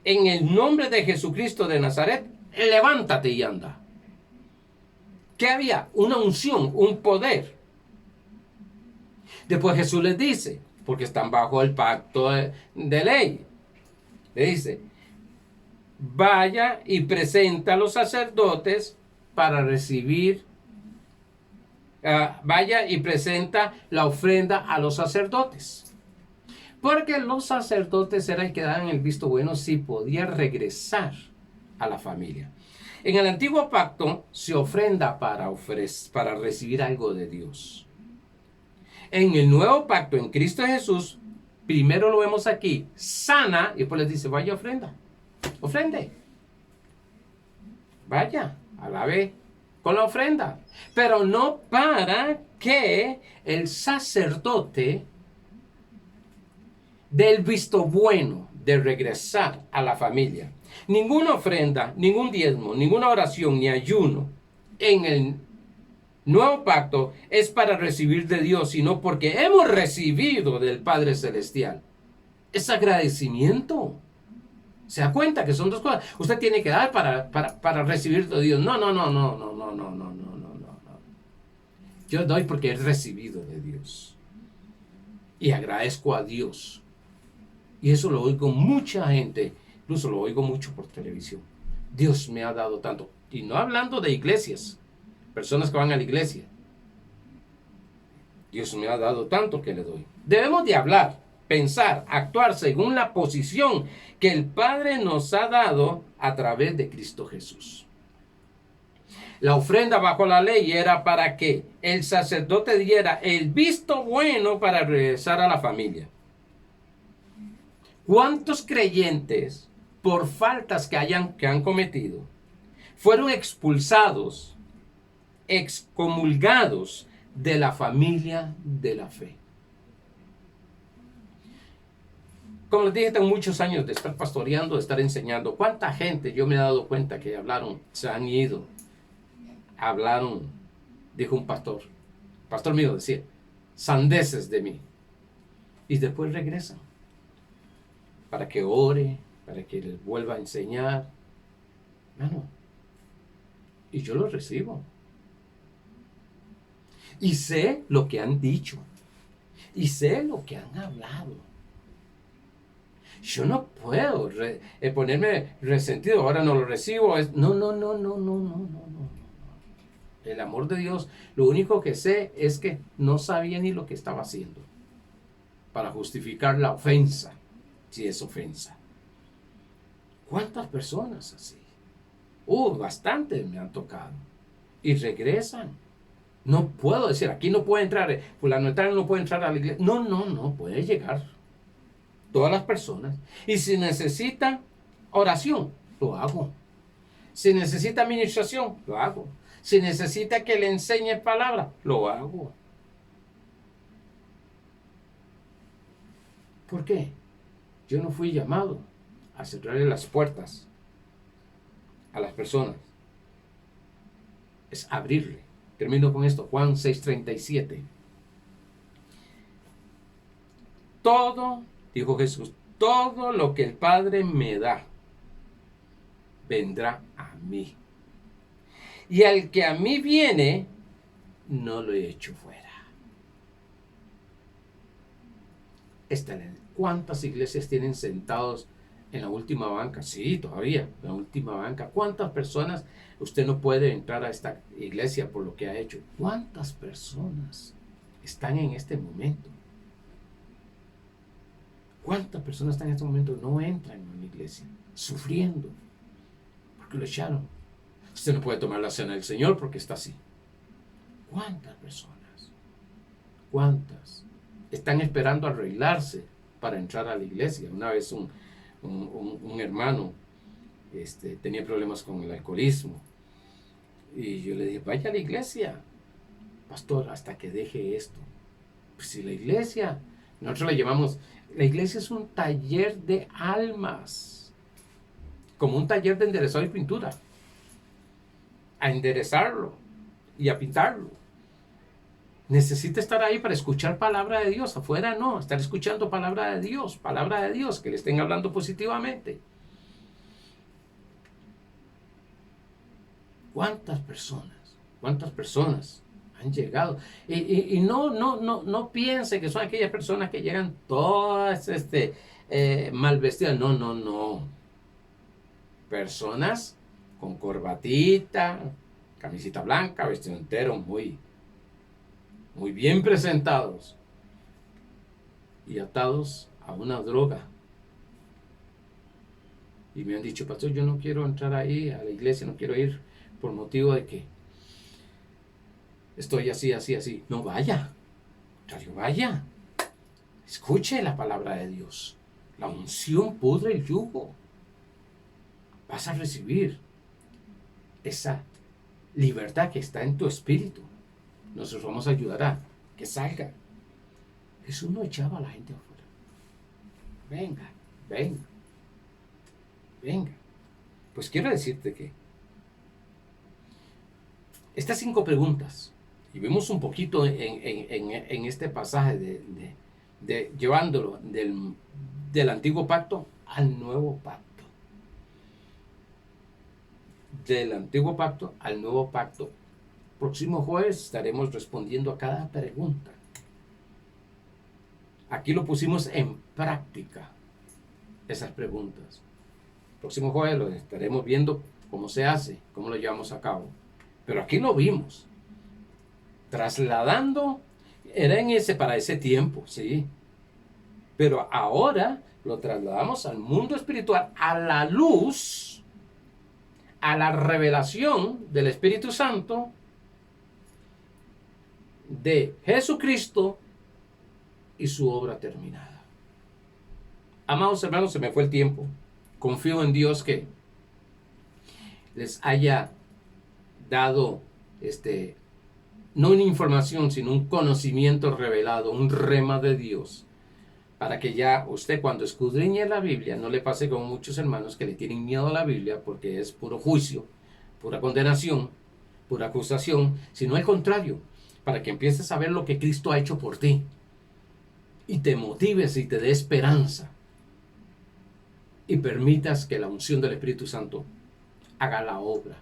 S1: En el nombre de Jesucristo de Nazaret, levántate y anda. ¿Qué había? Una unción, un poder. Después Jesús les dice, porque están bajo el pacto de ley, le dice, vaya y presenta a los sacerdotes para recibir, vaya y presenta la ofrenda a los sacerdotes. Porque los sacerdotes eran el que daban el visto bueno si podía regresar a la familia. En el antiguo pacto se ofrenda para recibir algo de Dios. En el nuevo pacto, en Cristo Jesús, primero lo vemos aquí, sana, y después les dice, vaya ofrende. Vaya, alabe con la ofrenda. Pero no para que el sacerdote dé el visto bueno de regresar a la familia. Ninguna ofrenda, ningún diezmo, ninguna oración ni ayuno en el nuevo pacto es para recibir de Dios, sino porque hemos recibido del Padre Celestial. Es agradecimiento. ¿Se da cuenta que son dos cosas? Usted tiene que dar para recibir de Dios. No. Yo doy porque he recibido de Dios. Y agradezco a Dios. Y eso lo oigo mucha gente, incluso lo oigo mucho por televisión. Dios me ha dado tanto. Y no hablando de iglesias, personas que van a la iglesia. Dios me ha dado tanto que le doy. Debemos de hablar, pensar, actuar según la posición que el Padre nos ha dado a través de Cristo Jesús. La ofrenda bajo la ley era para que el sacerdote diera el visto bueno para regresar a la familia. ¿Cuántos creyentes, por faltas que han cometido, fueron expulsados, excomulgados de la familia de la fe? Como les dije, tengo muchos años de estar pastoreando, de estar enseñando. ¿Cuánta gente yo me he dado cuenta que hablaron, se han ido, hablaron, dijo un pastor mío decía, sandeces de mí, y después regresan para que ore, para que les vuelva a enseñar. Hermano, y yo lo recibo. Y sé lo que han dicho. Y sé lo que han hablado. Yo no puedo ponerme resentido. Ahora no lo recibo. No. El amor de Dios, lo único que sé es que no sabía ni lo que estaba haciendo para justificar la ofensa, si es ofensa. ¿Cuántas personas así? Bastantes me han tocado. Y regresan. No puedo decir, aquí no puede entrar, fulano no puede entrar a la iglesia. No, puede llegar. Todas las personas. Y si necesita oración, lo hago. Si necesita administración, lo hago. Si necesita que le enseñe palabra, lo hago. ¿Por qué? Yo no fui llamado a cerrarle las puertas a las personas. Es abrirle. Termino con esto, Juan 6:37. Todo, dijo Jesús, todo lo que el Padre me da, vendrá a mí. Y al que a mí viene, no lo he hecho fuera. ¿Cuántas iglesias tienen sentados en la última banca? Sí, todavía, en la última banca. ¿Cuántas personas? Usted no puede entrar a esta iglesia por lo que ha hecho. ¿Cuántas personas están en este momento? ¿Cuántas personas están en este momento? No entran en una iglesia, sufriendo, porque lo echaron. Usted no puede tomar la cena del Señor porque está así. ¿Cuántas personas? ¿Cuántas están esperando arreglarse para entrar a la iglesia? Una vez un hermano tenía problemas con el alcoholismo. Y yo le dije, vaya a la iglesia, pastor, hasta que deje esto. Pues si la iglesia, nosotros le llamamos, la iglesia es un taller de almas, como un taller de enderezado y pintura. A enderezarlo y a pintarlo. Necesita estar ahí para escuchar palabra de Dios. Afuera no, estar escuchando palabra de Dios, que le estén hablando positivamente. ¿Cuántas personas Han llegado. Y no piense que son aquellas personas que llegan todas mal vestidas. No, no, no. Personas con corbatita, camisita blanca, vestido entero, muy bien presentados y atados a una droga. Y me han dicho, pastor, yo no quiero entrar ahí a la iglesia, no quiero ir por motivo de que estoy así, así, así. No vaya, vaya. Escuche la palabra de Dios. La unción pudre el yugo. Vas a recibir esa libertad que está en tu espíritu. Nosotros vamos a ayudar a que salga. Jesús no echaba a la gente afuera. Venga, venga, venga. Pues quiero decirte que estas 5 preguntas, y vemos un poquito en este pasaje llevándolo del antiguo pacto al nuevo pacto. Del antiguo pacto al nuevo pacto. Próximo jueves estaremos respondiendo a cada pregunta. Aquí lo pusimos en práctica, esas preguntas. Próximo jueves lo estaremos viendo cómo se hace, cómo lo llevamos a cabo. Pero aquí lo vimos. Trasladando, era para ese tiempo, sí. Pero ahora lo trasladamos al mundo espiritual, a la luz, a la revelación del Espíritu Santo, de Jesucristo y su obra terminada. Amados hermanos, se me fue el tiempo. Confío en Dios que les haya dado no una información, sino un conocimiento revelado, un rema de Dios, para que ya usted, cuando escudriñe la Biblia, no le pase como muchos hermanos que le tienen miedo a la Biblia porque es puro juicio, pura condenación, pura acusación, sino al contrario, para que empieces a ver lo que Cristo ha hecho por ti y te motives y te dé esperanza y permitas que la unción del Espíritu Santo haga la obra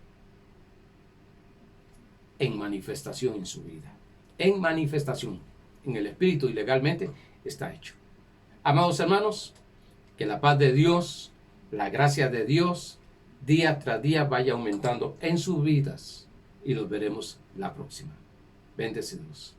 S1: en manifestación en su vida. En manifestación, en el Espíritu y legalmente está hecho. Amados hermanos, que la paz de Dios, la gracia de Dios, día tras día vaya aumentando en sus vidas y los veremos la próxima. Bendecidos.